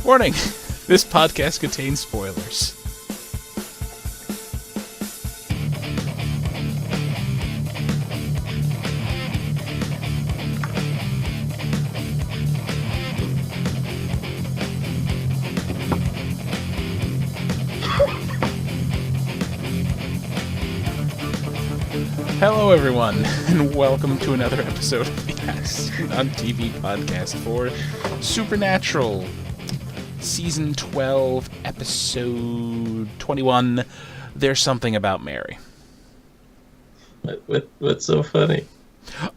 Warning, this podcast contains spoilers. Hello everyone, and welcome to another episode of the ASOTV podcast for Supernatural, Season 12, Episode 21, There's Something About Mary. What's so funny?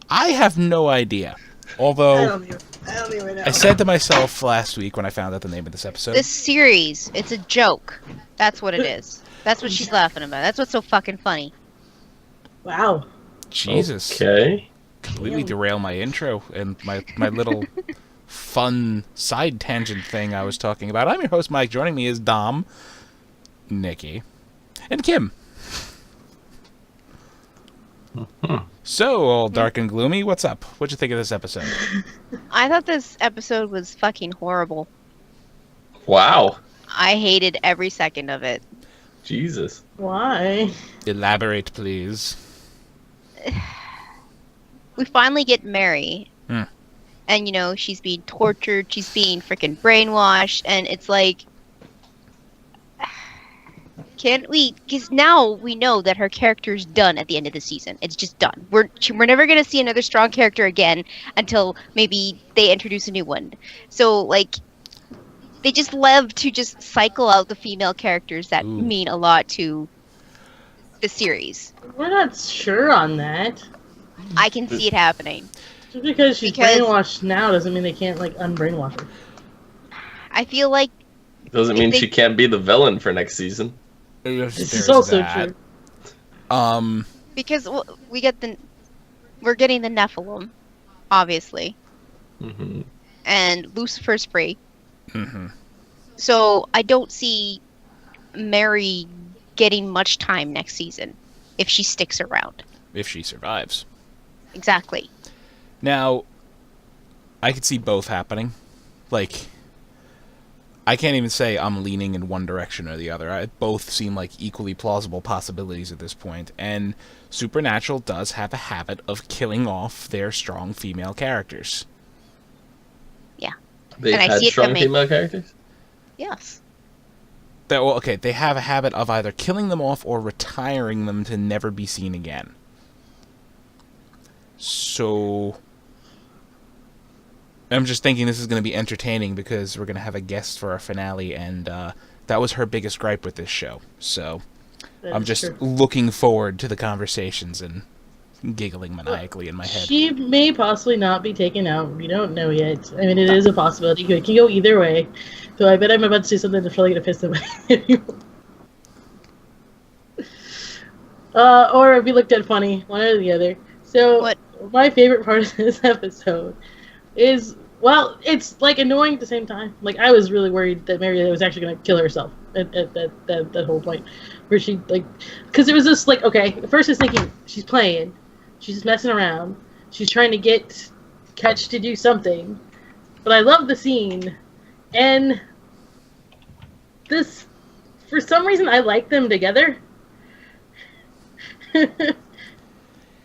I have no idea, although I don't even know. I said to myself last week when I found out the name of this episode... This series, it's a joke. That's what it is. That's what she's laughing about. That's what's so fucking funny. Wow. Jesus. Okay. Completely derail my intro and my little fun side tangent thing I was talking about. I'm your host, Mike. Joining me is Dom, Nikki, and Kim. So, all dark and gloomy, what's up? What'd you think of this episode? I thought this episode was fucking horrible. Wow. I hated every second of it. Jesus. Why? Elaborate, please. We finally get Mary. Hmm. And, you know, she's being tortured, she's being freaking brainwashed, and it's like... Can't we... Because now we know that her character's done at the end of the season. It's just done. We're never going to see another strong character again until maybe they introduce a new one. So, like... They just love to just cycle out the female characters that mean a lot to the series. We're not sure on that. I can see it happening. Just because she's brainwashed now doesn't mean they can't, like, unbrainwash her. I feel like... Doesn't mean she can't be the villain for next season. This is also true. Because we're getting the Nephilim, obviously. Mm-hmm. And Lucifer's free. Mm-hmm. So I don't see Mary getting much time next season if she sticks around. If she survives. Exactly. Now, I could see both happening. Like, I can't even say I'm leaning in one direction or the other. Both seem like equally plausible possibilities at this point. And Supernatural does have a habit of killing off their strong female characters. Yeah. They've had strong female characters? Yes. They have a habit of either killing them off or retiring them to never be seen again. So, I'm just thinking this is going to be entertaining because we're going to have a guest for our finale, and that was her biggest gripe with this show. So, I'm just looking forward to the conversations and giggling maniacally in my head. She may possibly not be taken out. We don't know yet. I mean, it is a possibility. It can go either way. So I bet I'm about to say something that's probably going to piss them off. Or if we looked at funny, one or the other. So, my favorite part of this episode is, well, it's, like, annoying at the same time. Like, I was really worried that Mary was actually going to kill herself at that whole point. Where she, like, because it was just, like, okay, at first I was thinking, she's playing. She's just messing around. She's trying to get Ketch to do something. But I love the scene. And this, for some reason, I like them together.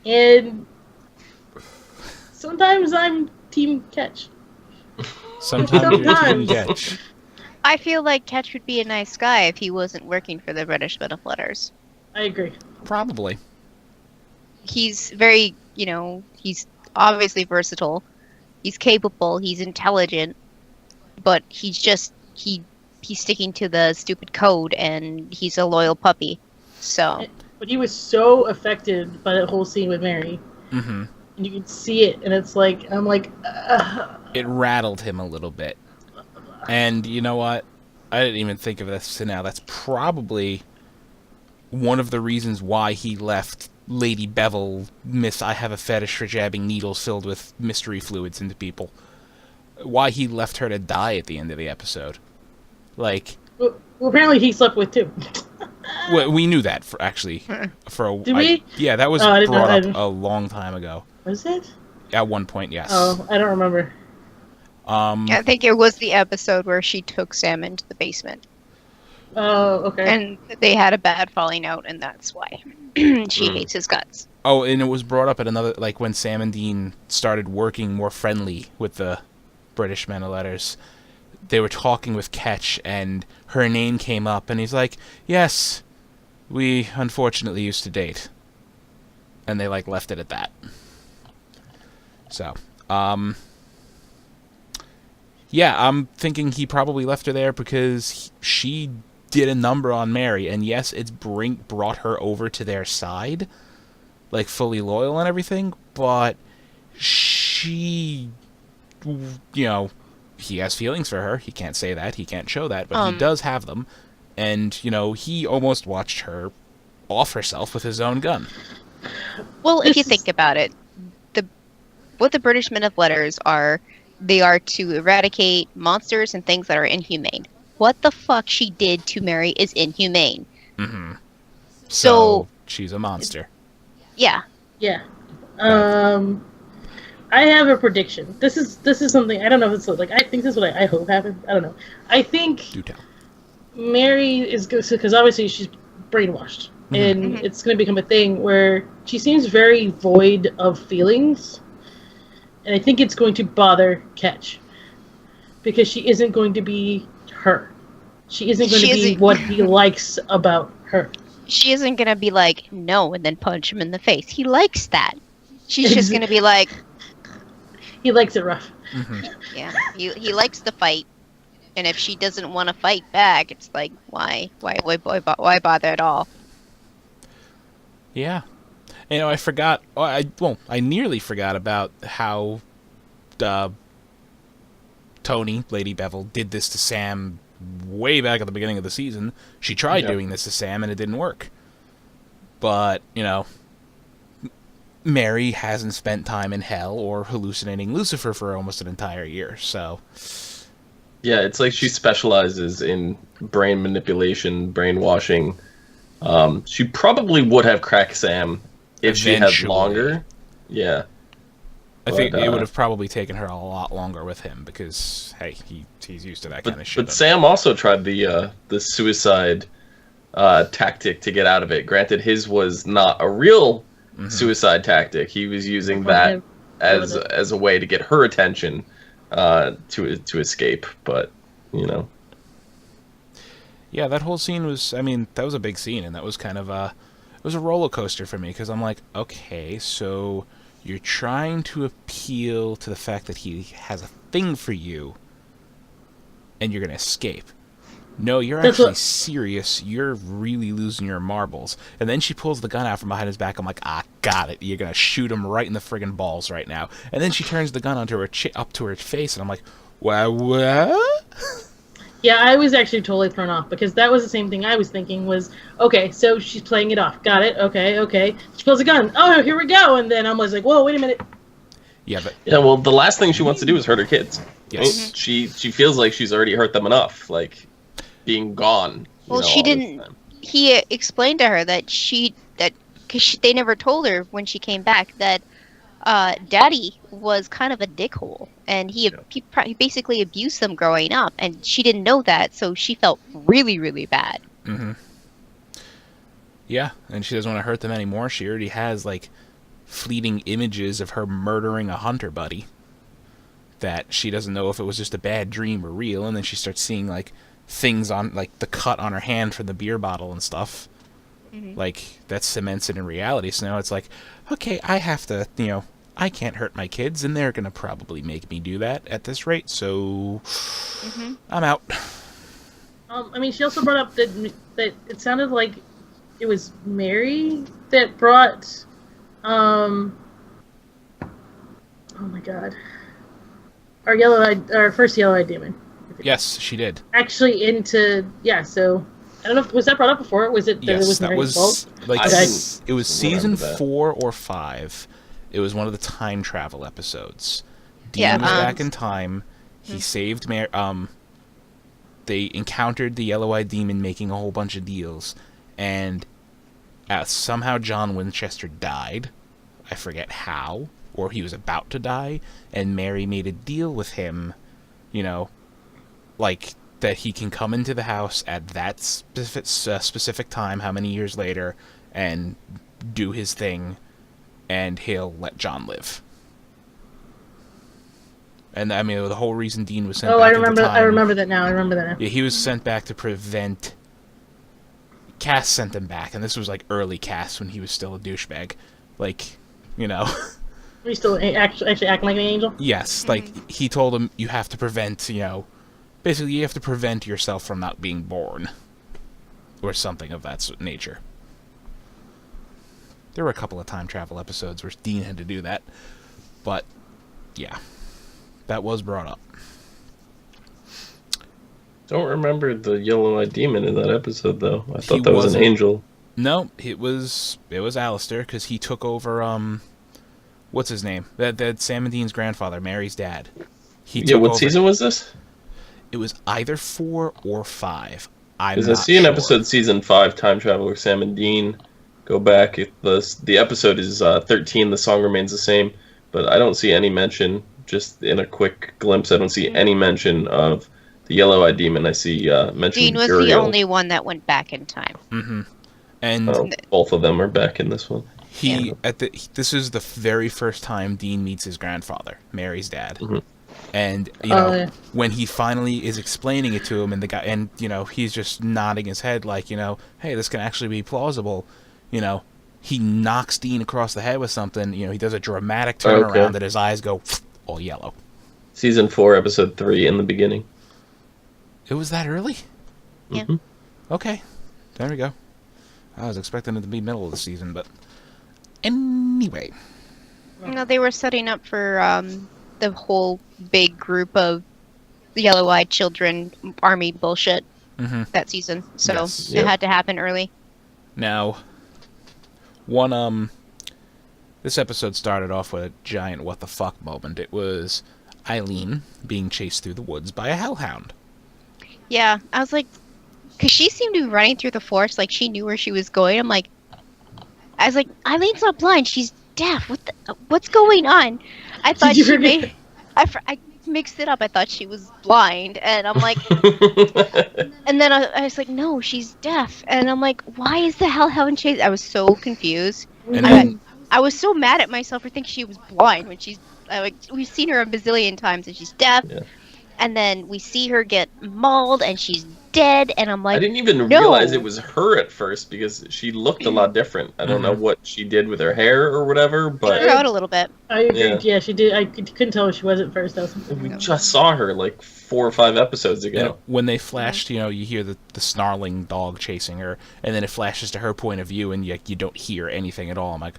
And sometimes I'm Team Ketch. Sometimes you're Team Ketch. I feel like Ketch would be a nice guy if he wasn't working for the British Men of Letters. I agree. Probably. He's very, he's obviously versatile. He's capable. He's intelligent. But he's just, he's sticking to the stupid code, and he's a loyal puppy. So. But he was so affected by that whole scene with Mary. Mm-hmm. And you can see it, and it's like, I'm like... It rattled him a little bit. And you know what? I didn't even think of this till now. That's probably one of the reasons why he left Lady Bevel, Miss I have a fetish for jabbing needles filled with mystery fluids into people. Why he left her to die at the end of the episode. Like... Well, apparently he slept with, too. Well, we knew that, for a... Did we? Yeah, that was brought up a long time ago. Was it? At one point, yes. Oh, I don't remember. I think it was the episode where she took Sam into the basement. Oh, okay. And they had a bad falling out, and that's why she hates his guts. Oh, and it was brought up at another, like, when Sam and Dean started working more friendly with the British men of letters. They were talking with Ketch, and her name came up, and he's like, yes, we unfortunately used to date. And they, like, left it at that. So, yeah, I'm thinking he probably left her there because she did a number on Mary, and yes, it's brought her over to their side, like, fully loyal and everything, but she, you know, he has feelings for her. He can't say that. He can't show that, but he does have them. And, you know, he almost watched her off herself with his own gun. Well, if you think about it, what the British men of letters are, they are to eradicate monsters and things that are inhumane. What the fuck she did to Mary is inhumane. Mm-hmm. So she's a monster. Yeah. Yeah. I have a prediction. This is something, I don't know if it's like, I think this is what I hope happens. I don't know. I think Do tell. Mary is good because obviously she's brainwashed. And it's going to become a thing where she seems very void of feelings. And I think it's going to bother Ketch. Because she isn't going to be her. She isn't going to be what he likes about her. She isn't going to be like, no, and then punch him in the face. He likes that. She's just going to be like... He likes it rough. Mm-hmm. Yeah, he likes the fight. And if she doesn't want to fight back, it's like, why bother at all? Yeah. You know, I forgot... I nearly forgot about how Tony, Lady Bevel, did this to Sam way back at the beginning of the season. She tried doing this to Sam, and it didn't work. But, you know, Mary hasn't spent time in hell or hallucinating Lucifer for almost an entire year, so... Yeah, it's like she specializes in brain manipulation, brainwashing. She probably would have cracked Sam if she had longer. Yeah. I think it would have probably taken her a lot longer with him because, hey, he's used to that kind of shit. But Sam also tried the suicide tactic to get out of it. Granted, his was not a real suicide tactic. He was using that as a way to get her attention to escape. But, you know. Yeah, that whole scene was, I mean, that was a big scene, and that was kind of it was a roller coaster for me because I'm like, okay, so... You're trying to appeal to the fact that he has a thing for you, and you're going to escape. No, you're actually serious. You're really losing your marbles. And then she pulls the gun out from behind his back. I'm like, got it. You're going to shoot him right in the friggin' balls right now. And then she turns the gun onto her up to her face, and I'm like, what? Yeah, I was actually totally thrown off because that was the same thing I was thinking was, okay, so she's playing it off. Got it. Okay. She pulls a gun. Oh, here we go. And then I was like, whoa, wait a minute. Yeah, but... Yeah, well, the last thing she wants to do is hurt her kids. Yes. Right? She feels like she's already hurt them enough, like, being gone. Well, she didn't... He explained to her that because they never told her when she came back that Daddy was kind of a dickhole, and he basically abused them growing up, and she didn't know that, so she felt really, really bad. Mm-hmm. Yeah, and she doesn't want to hurt them anymore. She already has, like, fleeting images of her murdering a hunter buddy that she doesn't know if it was just a bad dream or real, and then she starts seeing, like, things on, like, the cut on her hand from the beer bottle and stuff. Mm-hmm. Like, that cements it in reality, so now it's like, okay, I have to, you know, I can't hurt my kids, and they're going to probably make me do that at this rate, so I'm out. I mean, she also brought up that it sounded like it was Mary that brought, oh my god, our first yellow-eyed demon. Yes, she did. Actually so... I don't know. Was that brought up before? Was it? Yes, that was like it was season 4 or 5. It was one of the time travel episodes. Dean was back in time. He saved Mary. They encountered the yellow-eyed demon making a whole bunch of deals, and somehow John Winchester died. I forget how, or he was about to die, and Mary made a deal with him like that he can come into the house at that specific time, how many years later, and do his thing, and he'll let John live. And I mean, the whole reason Dean was sent back at the time... I remember that now. Yeah, he was sent back to prevent... Cass sent him back, and this was like early Cass when he was still a douchebag. Like, He's still actually acting like an angel? Yes, like, he told him you have to prevent, basically you have to prevent yourself from not being born. Or something of that nature. There were a couple of time travel episodes where Dean had to do that. But, yeah. That was brought up. Don't remember the yellow-eyed demon in that episode, though. I thought that was an angel. No, it was Alistair, because he took over, what's his name? That Sam and Dean's grandfather, Mary's dad. What season was this? It was either 4 or 5. Because I see an episode season 5, Time Travel, where Sam and Dean go back. The episode is 13, the song remains the same, but I don't see any mention, just in a quick glimpse, I don't see any mention of the yellow-eyed demon. I see mention Dean was Uriel. the only one that went back in time. Mm-hmm. And both of them are back in this one. This is the very first time Dean meets his grandfather, Mary's dad. Mm-hmm. And when he finally is explaining it to him, and the guy, and he's just nodding his head like, hey, this can actually be plausible. He knocks Dean across the head with something. He does a dramatic turnaround that his eyes go all yellow. Season 4, episode 3, in the beginning. It was that early? Yeah. Mm-hmm. Okay, there we go. I was expecting it to be middle of the season, but anyway. No, they were setting up for the whole big group of yellow-eyed children army bullshit that season. So it had to happen early. Now, this episode started off with a giant what the fuck moment. It was Eileen being chased through the woods by a hellhound. Yeah, I was like, because she seemed to be running through the forest like she knew where she was going. I was like, Eileen's not blind, she's deaf. What's going on? I thought I mixed it up. I thought she was blind, and I'm like, and then I was like, no, she's deaf, and I'm like, why is the hellhound chase? I was so confused. I was so mad at myself for thinking she was blind when she's we've seen her a bazillion times and she's deaf. Yeah. And then we see her get mauled and she's dead, and I'm like, I didn't even realize it was her at first because she looked a lot different. I don't know what she did with her hair or whatever, but... It grew out a little bit. I agreed, yeah, she did. I couldn't tell who she was at first. We just saw her like 4 or 5 episodes ago. When they flashed, you hear the snarling dog chasing her, and then it flashes to her point of view, and you don't hear anything at all. I'm like,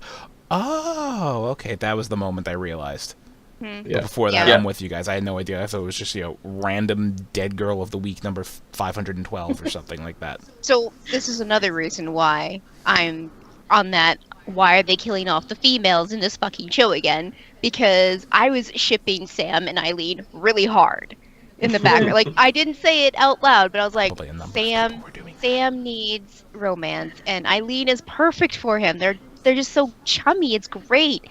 oh, okay, that was the moment I realized. Yeah. But before that, I'm with you guys. I had no idea. I thought it was just, random dead girl of the week number 512 or something like that. So this is another reason why I'm on that. Why are they killing off the females in this fucking show again? Because I was shipping Sam and Eileen really hard in the background. Like, I didn't say it out loud, but I was like, Sam needs romance, and Eileen is perfect for him. They're just so chummy. It's great.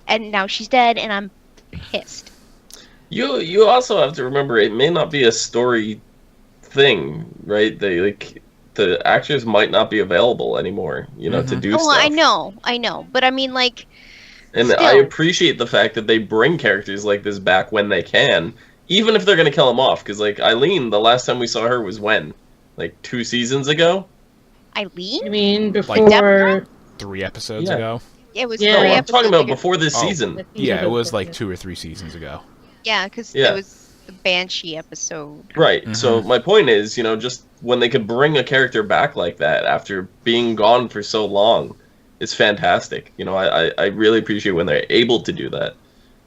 And now she's dead, and I'm pissed. You also have to remember it may not be a story thing, right? The actors might not be available anymore, to do stuff. I know, but I mean, like, and still. I appreciate the fact that they bring characters like this back when they can, even if they're gonna kill them off. Because like Eileen, the last time we saw her was when, like 2 seasons ago. Eileen? You mean before 3 episodes ago? It was. Yeah, I'm talking about before this season. Yeah, it was like 2 or 3 seasons ago. Yeah, because it was the Banshee episode. Right. So my point is, just when they could bring a character back like that after being gone for so long, it's fantastic. I really appreciate when they're able to do that.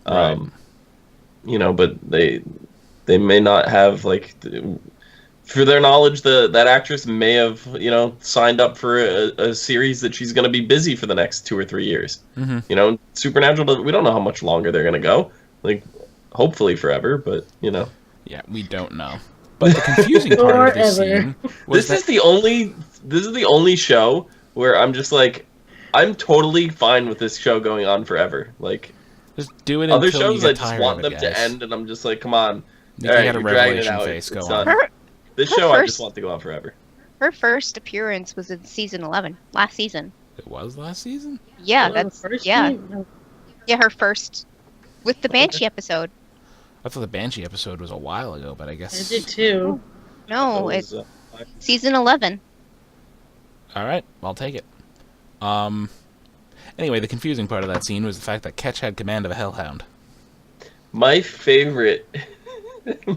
Right. But they may not have like. For their knowledge, that actress may have, signed up for a series that she's going to be busy for the next 2 or 3 years. Supernatural, we don't know how much longer they're going to go. Like, hopefully forever, but, Yeah, we don't know. But the confusing part of this scene was this is the only show where I'm just like, I'm totally fine with this show going on forever. Like, just do it other until shows, you I get just tired want of it, them guys. to end, and I'm just like, come on. You All right, had a you're dragging it revelation out. face. Go It's on. done. This her show I first- just want to go on forever. Her first appearance was in season 11, last season. It was last season? Yeah, Oh, the that's first yeah, scene? No. yeah, her first with the Banshee episode. I thought the Banshee episode was a while ago, but I guess... I did too. No, That it's was, season 11. Alright, I'll take it. Anyway, the confusing part of that scene was the fact that Ketch had command of a hellhound. my favorite,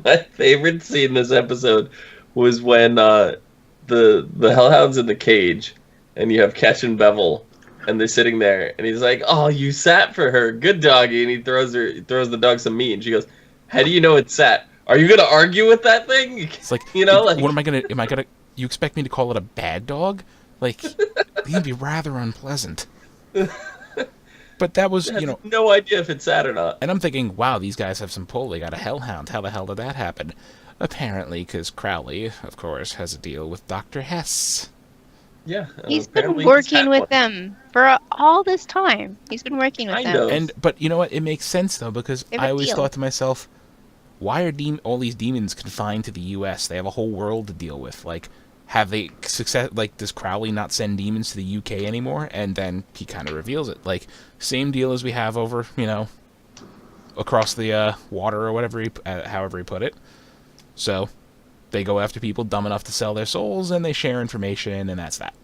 my favorite scene this episode was when the hellhound's in the cage, and you have Ketch and Bevel, and they're sitting there, and he's like, "Oh, you sat for her, good doggy," and he throws the dog some meat, and she goes, "How do you know it's sat? Are you gonna argue with that thing?" It's like, you know, like, what am I gonna, you expect me to call it a bad dog? Like, it can be rather unpleasant. But that was, has you know... no idea if it's sat or not. And I'm thinking, wow, these guys have some pull. They got a hellhound. How the hell did that happen? Apparently, because Crowley, of course, has a deal with Dr. Hess. Yeah, He's been apparently working had with one. them for all this time. He's been working with Kind them. of. And but you know what? It makes sense though, because They have I a always deal. thought to myself, why are all these demons confined to the U.S.? They have a whole world to deal with. Like, have they success? Like, does Crowley not send demons to the U.K. anymore? And then he kind of reveals it. Like, same deal as we have over, you know, across the water or whatever, however he put it. So they go after people dumb enough to sell their souls, and they share information, and that's that.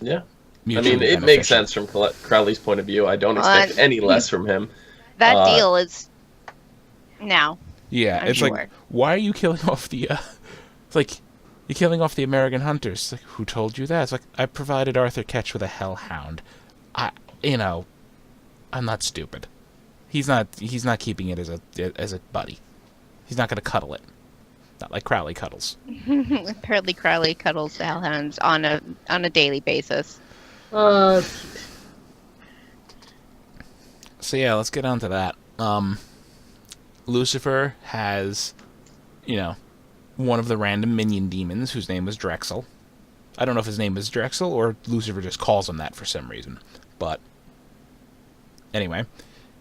Yeah. Mutually I mean, it beneficial. makes sense from Crowley's point of view. I don't expect any less from him. That deal is now. Yeah, I'm it's sure. like, why are you killing off the, it's like, you're killing off the American hunters. It's like, who told you that? It's like, I provided Arthur Ketch with a hellhound. You know, I'm not stupid. He's not keeping it as a buddy. He's not gonna cuddle it. Not like Crowley cuddles. Apparently, Crowley cuddles the hellhounds on a daily basis. So yeah, let's get on to that. Lucifer has, you know, one of the random minion demons whose name was Drexel. I don't know if his name is Drexel or Lucifer just calls him that for some reason. But anyway,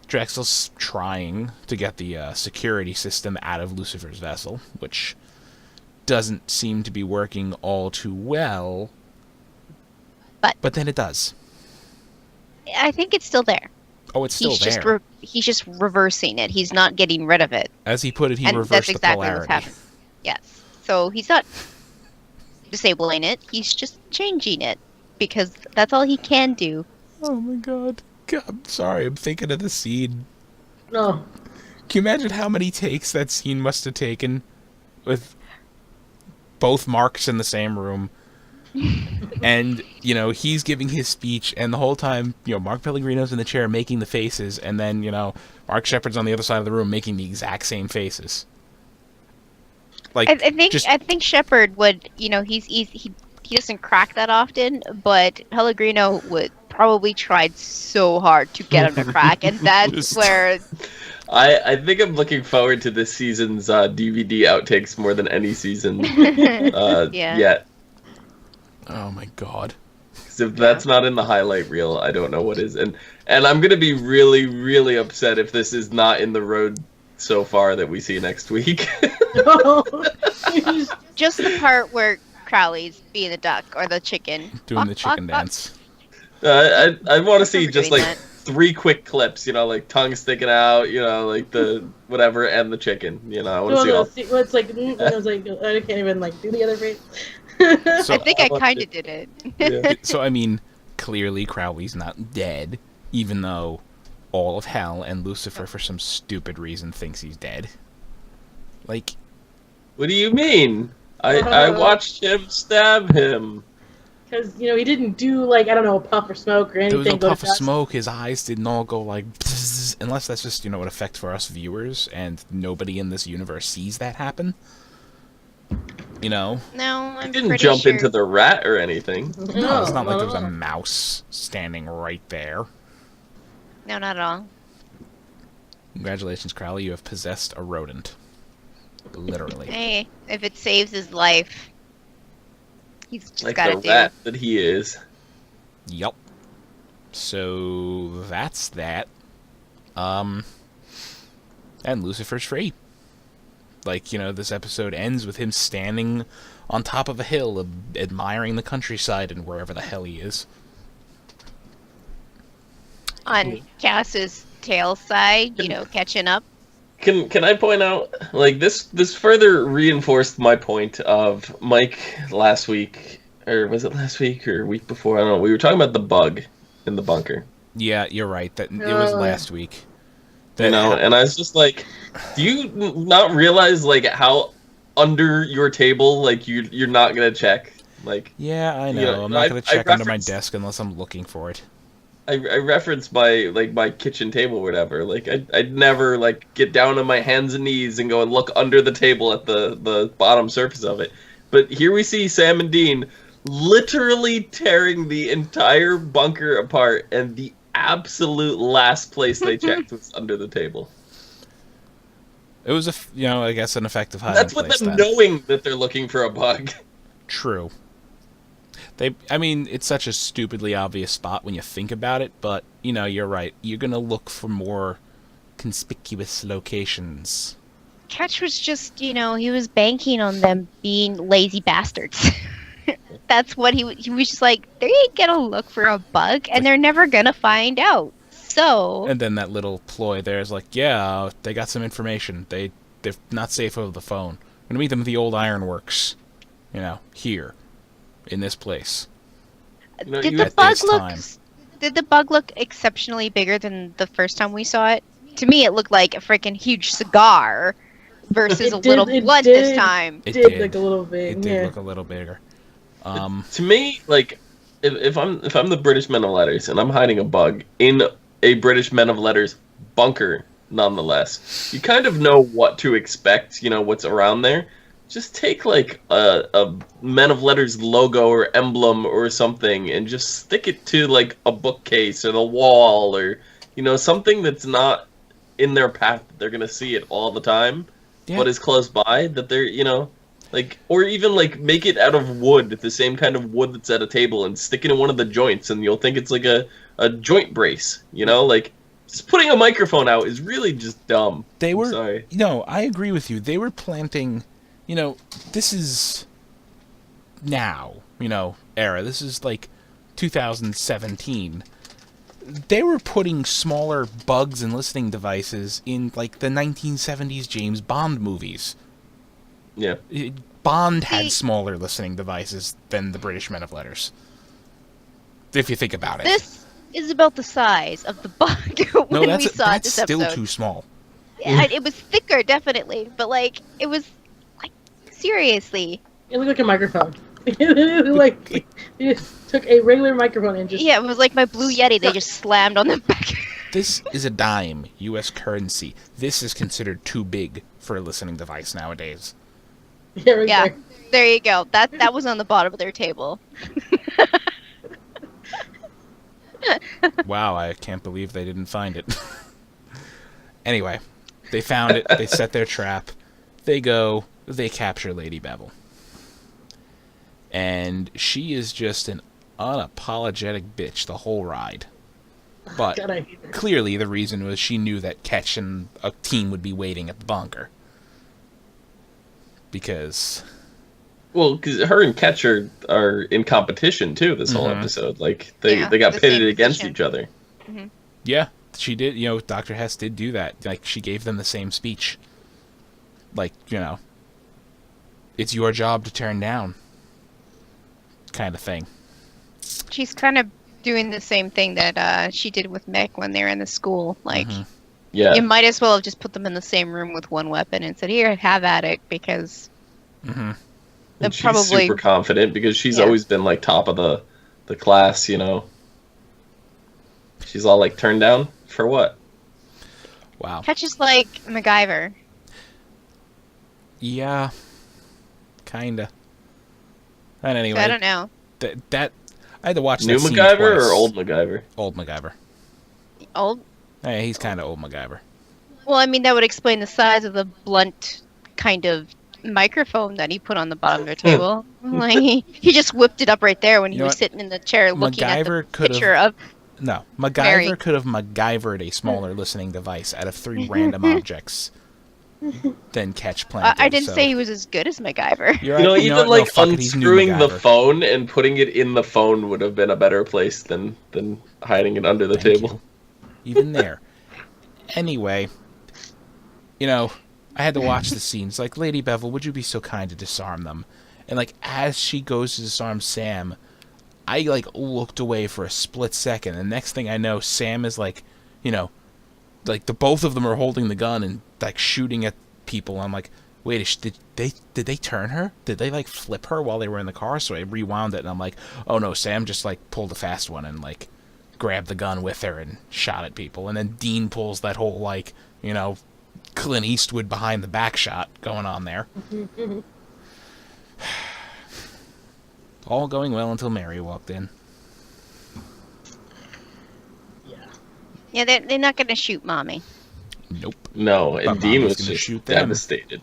Drexel's trying to get the security system out of Lucifer's vessel, which doesn't seem to be working all too well. But then it does. I think it's still there. Oh, it's still there. He's just reversing it. He's not getting rid of it. As he put it, he And reversed that's the exactly polarity. what's happening. Yes. So he's not disabling it. He's just changing it because that's all he can do. Oh my god. I'm sorry, I'm thinking of the scene. No. Can you imagine how many takes that scene must have taken with both Marks in the same room? And, you know, he's giving his speech, and the whole time, you know, Mark Pellegrino's in the chair making the faces, and then, you know, Mark Shepard's on the other side of the room making the exact same faces. Like, I think Shepard would, you know, he doesn't crack that often, but Pellegrino would probably tried so hard to get him to crack, and that's where. I think I'm looking forward to this season's DVD outtakes more than any season yet. Oh my god. Because if that's not in the highlight reel, I don't know what is. And I'm gonna be really, really upset if this is not in the road so far that we see next week. Just the part where Crowley's being the duck or the chicken. Doing the chicken dance. I want to see just doing like that. 3 quick clips, you know, like tongue sticking out, you know, like the whatever, and the chicken, you know. I want to see all. Well, it's like, I was like, I can't even like do the other face. So, I think I kind of did it. Yeah. So, I mean, clearly Crowley's not dead, even though all of hell and Lucifer, for some stupid reason, thinks he's dead. Like, What do you mean? I watched him stab him. Because, you know, he didn't do, like, I don't know, a puff or smoke or anything. there was no go puff of nuts. smoke, his eyes didn't all go like, bzzz, unless that's just, you know, an effect for us viewers, and nobody in this universe sees that happen. You know? No, I'm He didn't pretty jump sure. into the rat or anything. No, it's not like there was a no. mouse standing right there. No, not at all. Congratulations, Crowley, you have possessed a rodent. Literally. Hey, if it saves his life, he's just Like got to the do. rat that he is. Yup. So that's that. And Lucifer's free. Like, this episode ends with him standing on top of a hill, admiring the countryside and wherever the hell he is. On Cass's tail side, catching up. Can I point out, like, this further reinforced my point of Mike last week, or was it last week or week before? I don't know. We were talking about the bug in the bunker. Yeah, you're right. That it was last week. And I was just like, do you not realize, like, how under your table, like, you're not gonna check? Like, yeah, I know. I'm not gonna check under my desk unless I'm looking for it. I reference my kitchen table or whatever. Like, I'd never, like, get down on my hands and knees and go and look under the table at the bottom surface of it. But here we see Sam and Dean literally tearing the entire bunker apart, and the absolute last place they checked was under the table. It was I guess an effective hiding place. That's with them knowing that they're looking for a bug. True. It's such a stupidly obvious spot when you think about it, but, you're right. You're gonna look for more conspicuous locations. Ketch was just, he was banking on them being lazy bastards. That's what he was just like, they ain't gonna look for a bug, and they're never gonna find out. So... And then that little ploy there is like, yeah, they got some information. They're not safe over the phone. I'm gonna meet them at the old ironworks. Here. In this place. Did the bug look exceptionally bigger than the first time we saw it? To me, it looked like a freaking huge cigar versus a little blunt this time. It did look a little big. It did look a little bigger. To me, like, if I'm the British Men of Letters and I'm hiding a bug in a British Men of Letters bunker, nonetheless, you kind of know what to expect. What's around there. Just take, like, a Men of Letters logo or emblem or something and just stick it to, like, a bookcase or the wall or, something that's not in their path that they're going to see it all the time, but is close by, that they're, like, or even, like, make it out of wood, the same kind of wood that's at a table, and stick it in one of the joints, and you'll think it's, like, a joint brace, like, just putting a microphone out is really just dumb. Sorry. No, I agree with you. They were planting... this is now, era. This is like 2017. They were putting smaller bugs and listening devices in like the 1970s James Bond movies. Yeah. Bond had smaller listening devices than the British Men of Letters. If you think about it. This is about the size of the bug when we saw this episode. That's still too small. Yeah, it was thicker, definitely, but like it was. Seriously. It looked like a microphone. Like, you just took a regular microphone and just... Yeah, it was like my Blue Yeti. They just slammed on the back. This is a dime, U.S. currency. This is considered too big for a listening device nowadays. Yeah, there you go. That was on the bottom of their table. Wow, I can't believe they didn't find it. Anyway, they found it. They set their trap. They capture Lady Bevel. And she is just an unapologetic bitch the whole ride. But clearly the reason was she knew that Ketch and a team would be waiting at the bunker. Because her and Ketch are in competition, too, this whole episode. Like, they got pitted against each other. Mm-hmm. Yeah, she did. Dr. Hess did do that. Like, she gave them the same speech. Like, it's your job to turn down, kind of thing. She's kind of doing the same thing that she did with Mick when they were in the school. Like, you might as well have just put them in the same room with one weapon and said, "Here, have at it," because she's super confident because she's always been like top of the class. She's all like turned down for what? Wow. Ketch is like MacGyver. Yeah. Kinda. And anyway, I don't know. That I had to watch New that scene MacGyver twice. or old MacGyver? Old MacGyver. Old? Hey, he's kind of old MacGyver. Well, I mean, that would explain the size of the blunt kind of microphone that he put on the bottom of the table. Like he just whipped it up right there when he was sitting in the chair looking at the picture of No, MacGyver Mary. could have MacGyvered a smaller listening device out of 3 random objects than catch Plankton. I didn't say he was as good as MacGyver. You're right. Even what? No, fuck it, he's new unscrewing the MacGyver. phone and putting it in the phone would have been a better place than hiding it under the Thank table. you. Even there. Anyway, I had to watch the scenes. Like, Lady Bevel, would you be so kind to disarm them? And, like, as she goes to disarm Sam, I, like, looked away for a split second. And next thing I know, Sam is, like, like, the both of them are holding the gun and, like, shooting at people. I'm like, wait, did they turn her? Did they, like, flip her while they were in the car? So I rewound it, and I'm like, oh, no, Sam just, like, pulled a fast one and, like, grabbed the gun with her and shot at people. And then Dean pulls that whole, like, Clint Eastwood behind the back shot going on there. All going well until Mary walked in. Yeah, they're not going to shoot Mommy. Nope. No, and But Dean Mama's was gonna just shoot them. devastated.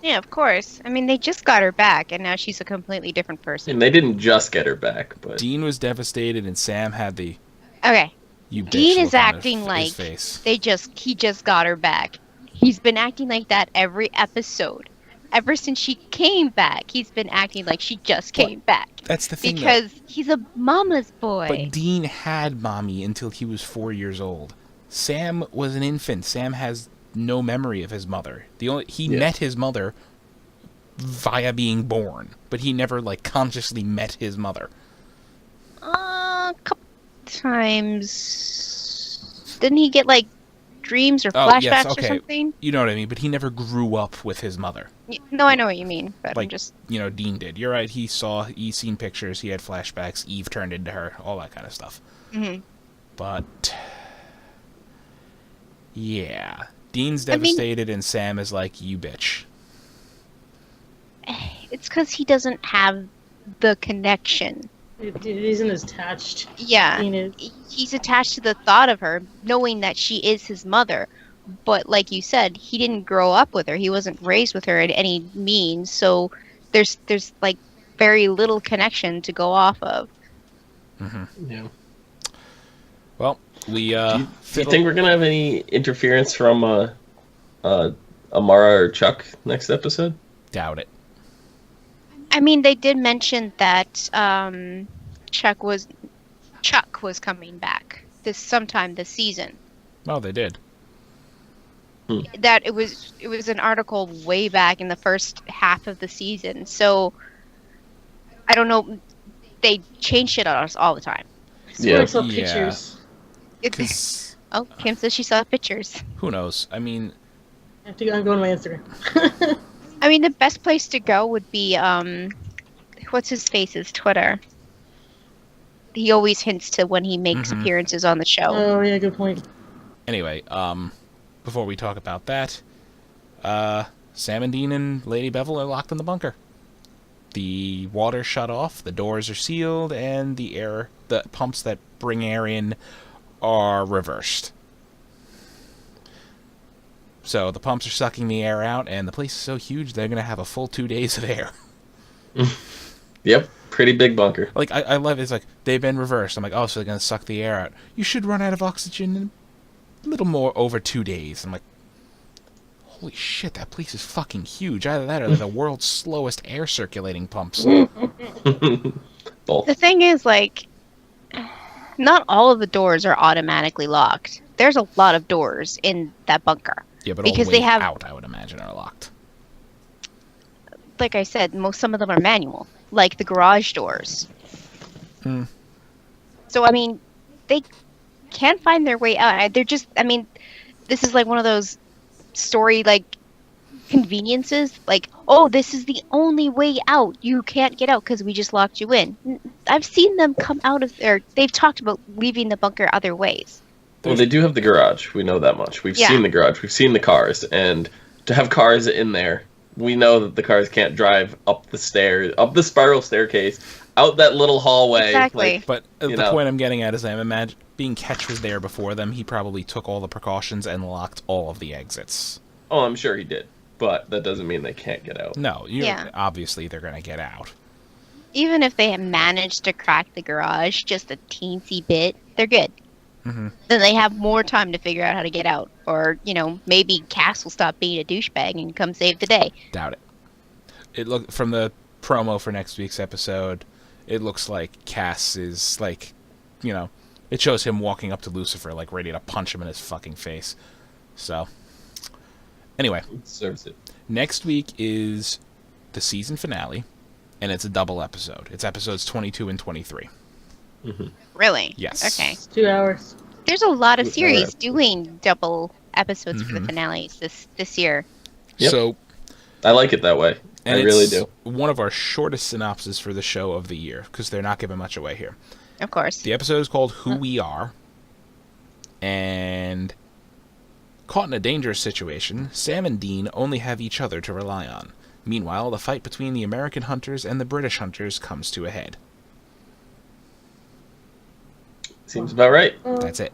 Yeah, of course. I mean, they just got her back, and now she's a completely different person. And they didn't just get her back, but Dean was devastated, and Sam had the Okay, you bitch Dean is look on acting his like face. he just got her back. He's been acting like that every episode. Ever since she came back, he's been acting like she just came back. That's the thing. Because he's a mama's boy. But Dean had Mommy until he was 4 years old. Sam was an infant. Sam has no memory of his mother. He met his mother via being born, but he never, like, consciously met his mother. A couple times. Didn't he get, like, dreams or flashbacks or something? You know what I mean, but he never grew up with his mother. No, I know what you mean, but Like, I'm just... Dean did. You're right, he seen pictures, he had flashbacks, Eve turned into her, all that kind of stuff. Mm-hmm. But, yeah. Dean's devastated, and Sam is like, you bitch. It's because he doesn't have the connection. It isn't as attached. Yeah, he's attached to the thought of her, knowing that she is his mother. But like you said, he didn't grow up with her. He wasn't raised with her in any means. So there's like very little connection to go off of. Mm-hmm. yeah. Well, we Do you think we're gonna have any interference from Amara or Chuck next episode? doubt it. I mean, they did mention that Chuck was coming back sometime this season. Oh, they did. That it was an article way back in the first half of the season. So I don't know. They change shit on us all the time. I saw pictures. Oh, Kim says she saw pictures. Who knows? I mean, I have to go on my Instagram. I mean, the best place to go would be what's his face's Twitter. He always hints to when he makes appearances on the show. Oh yeah, good point. Anyway, before we talk about that, Sam and Dean and Lady Bevel are locked in the bunker. The water's shut off, the doors are sealed, and the pumps that bring air in are reversed. So the pumps are sucking the air out, and the place is so huge they're going to have a full 2 days of air. Yep, pretty big bunker. Like, I love it. It's like, they've been reversed. I'm like, oh, so they're going to suck the air out. You should run out of oxygen in a little more over 2 days. I'm like, holy shit, that place is fucking huge. Either that or they're the world's slowest air circulating pumps. Both. The thing is, like, not all of the doors are automatically locked. There's a lot of doors in that bunker. Yeah, but because all the way they have, out, I would imagine, are locked. like I said, some of them are manual, like the garage doors. So, I mean, they can't find their way out. They're just, I mean, this is like one of those story, like, conveniences. Like, oh, this is the only way out. You can't get out because we just locked you in. I've seen them come out of there. They've talked about leaving the bunker other ways. Well, they do have the garage. We know that much. We've seen the garage. We've seen the cars. And to have cars in there, we know that the cars can't drive up the stairs, up the spiral staircase, out that little hallway. Exactly. Like, But the point I'm getting at is I'm imagining being Ketch was there before them. He probably took all the precautions and locked all of the exits. oh, I'm sure he did. But that doesn't mean they can't get out. No, obviously they're going to get out. Even if they have managed to crack the garage just a teensy bit, they're good. then they have more time to figure out how to get out. Or, maybe Cass will stop being a douchebag and come save the day. Doubt it. It look from the promo for next week's episode, it looks like Cass is like, it shows him walking up to Lucifer like ready to punch him in his fucking face. So, anyway, It deserves it. next week is the season finale, and it's a double episode. It's episodes 22 and 23. Really? Yes. Okay. It's 2 hours. There's a lot of Alright. series doing double episodes for the finales this year. Yep. So, I like it that way. and I really it's do. one of our shortest synopses for the show of the year, because they're not giving much away here. Of course. The episode is called Who We Are, and caught in a dangerous situation, Sam and Dean only have each other to rely on. Meanwhile, the fight between the American hunters and the British hunters comes to a head. Seems about right. That's it.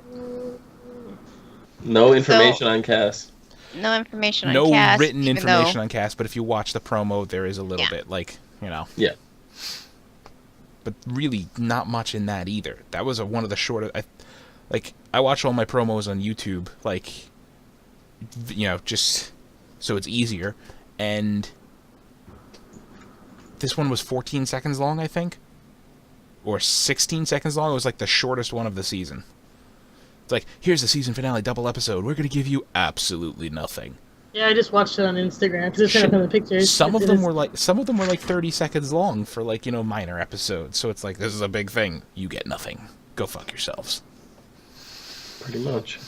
No information on Cass. No information on No Cass. written even information though- on Cass, but if you watch the promo, there is a little bit, Yeah. But really, not much in that either. That was one of the shortest. I watch all my promos on YouTube, just so it's easier. And this one was 14 seconds long, I think, or 16 seconds long. It was like the shortest one of the season. It's like, here's the season finale double episode. We're gonna give you absolutely nothing. Yeah, I just watched it on Instagram because it's sent up in the pictures. Some of them were like 30 seconds long for minor episodes. So it's like, this is a big thing. You get nothing. Go fuck yourselves. Pretty much.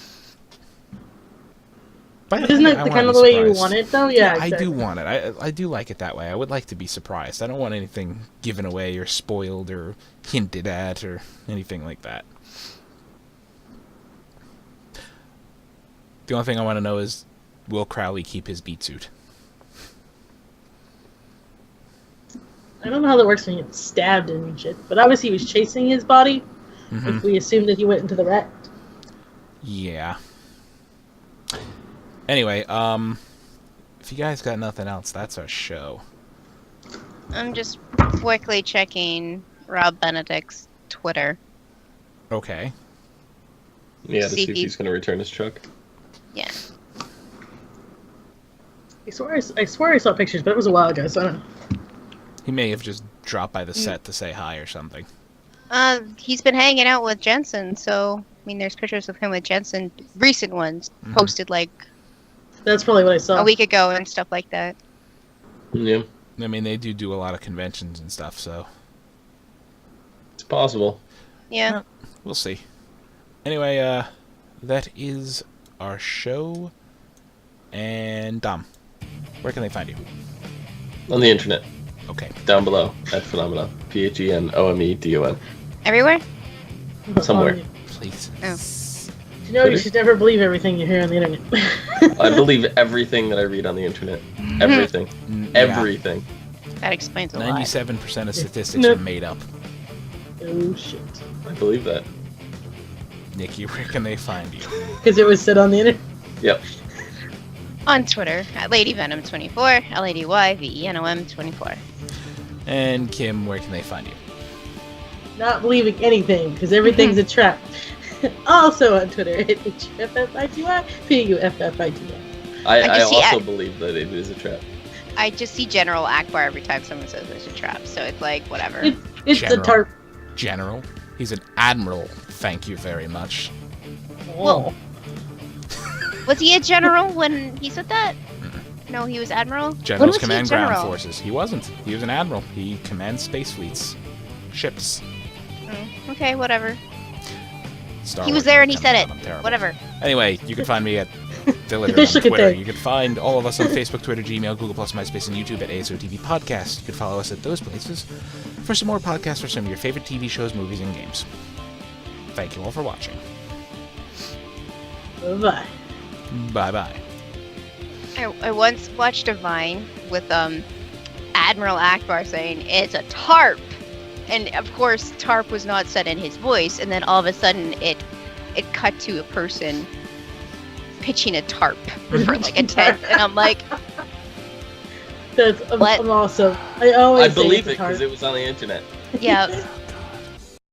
But Isn't I it the wanna kind be of the way you surprised. want it, though? Yeah, I exactly. do want it. I do like it that way. I would like to be surprised. I don't want anything given away or spoiled or hinted at or anything like that. The only thing I want to know is, will Crowley keep his beat suit? I don't know how that works when you get stabbed and shit, but obviously he was chasing his body. If we assume that he went into the rat. Yeah. Anyway, if you guys got nothing else, that's our show. I'm just quickly checking Rob Benedict's Twitter. Okay. Yeah, to See see if if he's going to return his truck. Yeah. I swear I saw pictures, but it was a while ago, so I don't know. He may have just dropped by the set to say hi or something. He's been hanging out with Jensen, so there's pictures of him with Jensen, recent ones, posted That's probably what I saw. a week ago and stuff like that. Yeah, They do a lot of conventions and stuff, so it's possible. Yeah. we'll see. Anyway, that is our show. And Dom, where can they find you? On the internet, Okay. down below, at Phenomena. PHENOMEDON. Everywhere? Somewhere. Please. Oh. You know, you should never believe everything you hear on the internet. I believe everything that I read on the internet. Everything. Everything. That explains a lot. 97% of statistics No. are made up. Oh, shit. I believe that. Nikki, where can they find you? Because it was said on the internet. Yep. On Twitter, at LadyVenom24, LadyVenom24. And Kim, where can they find you? Not believing anything, because everything's a trap. Also on Twitter, it's HFFITY, PUFFITY. I just see also believe that it is a trap. I just see General Akbar every time someone says there's a trap, so it's like, whatever. It's the General. tarp. General. He's an admiral. Thank you very much. Oh. Was he a general when he said that? No, he was admiral? Generals was he a command ground general? forces. He wasn't. He was an admiral. He commands space fleets. Ships. Okay, whatever. Star He was Wars there and he comes said out, it. I'm terrible. Whatever. Anyway, you can find me at Dilliter Fish on look at Twitter. that. You can find all of us on Facebook, Twitter, Gmail, Google+, MySpace, and YouTube at ASOTV Podcast. You can follow us at those places for some more podcasts for some of your favorite TV shows, movies, and games. Thank you all for watching. Bye-bye. Bye-bye. I once watched a Vine with Admiral Akbar saying, it's a tarp! And of course, tarp was not said in his voice, and then all of a sudden it cut to a person pitching a tarp for like a tent, and I'm like, That's What? I'm awesome. I always I believe say it it's a tarp. because it was on the internet. yeah,